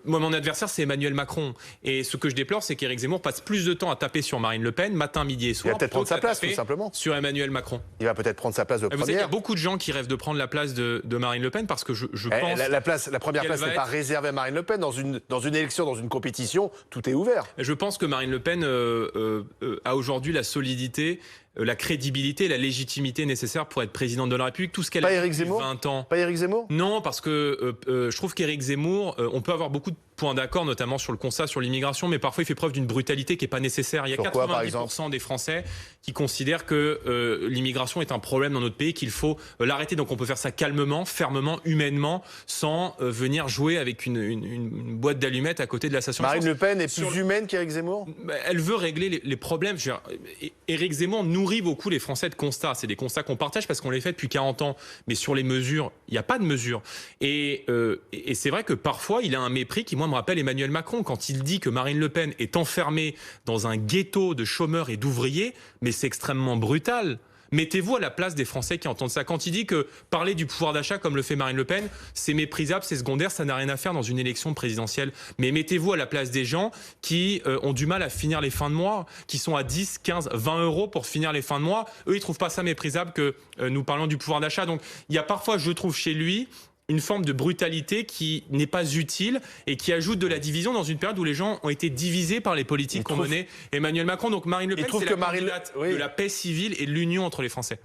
Moi, mon adversaire, c'est Emmanuel Macron. Et ce que je déplore, c'est qu'Éric Zemmour passe plus de temps à taper sur Marine Le Pen, matin, midi et soir. Il va peut-être prendre sa place, tout simplement. Sur Emmanuel Macron. Il va peut-être prendre sa place de première. Vous savez, il y a beaucoup de gens qui rêvent de prendre la place de Marine Le Pen parce que je pense... La première place n'est pas réservée à Marine Le Pen. Dans une élection, dans une compétition, tout est ouvert. Je pense que Marine Le Pen a aujourd'hui la solidité, la crédibilité, la légitimité nécessaire pour être présidente de la République. Tout ce qu'elle a fait depuis 20 ans. Pas Éric Zemmour? Non, parce que je trouve qu'Éric Zemmour, on peut avoir beaucoup de points d'accord, notamment sur le constat sur l'immigration, mais parfois il fait preuve d'une brutalité qui n'est pas nécessaire. Il y a 90% des Français qui considèrent que l'immigration est un problème dans notre pays, qu'il faut l'arrêter. Donc on peut faire ça calmement, fermement, humainement, sans venir jouer avec une boîte d'allumettes à côté de la station. Marine Le Pen est plus humaine qu'Éric Zemmour? Elle veut régler les problèmes. Éric Zemmour nourrit beaucoup les Français de constats. C'est des constats qu'on partage parce qu'on les fait depuis 40 ans. Mais sur les mesures, il n'y a pas de mesures. Et c'est vrai que parfois, il a un mépris qui, moi, me rappelle Emmanuel Macron. Quand il dit que Marine Le Pen est enfermée dans un ghetto de chômeurs et d'ouvriers, mais c'est extrêmement brutal. Mettez-vous à la place des Français qui entendent ça. Quand il dit que parler du pouvoir d'achat comme le fait Marine Le Pen, c'est méprisable, c'est secondaire, ça n'a rien à faire dans une élection présidentielle. Mais mettez-vous à la place des gens qui ont du mal à finir les fins de mois, qui sont à 10, 15, 20 euros pour finir les fins de mois. Eux, ils trouvent pas ça méprisable que nous parlions du pouvoir d'achat. Donc il y a parfois, je trouve, chez lui, une forme de brutalité qui n'est pas utile et qui ajoute de la division dans une période où les gens ont été divisés par les politiques qu'ont mené Emmanuel Macron. Donc Marine Le Pen, c'est la candidate de la paix civile et de l'union entre les Français.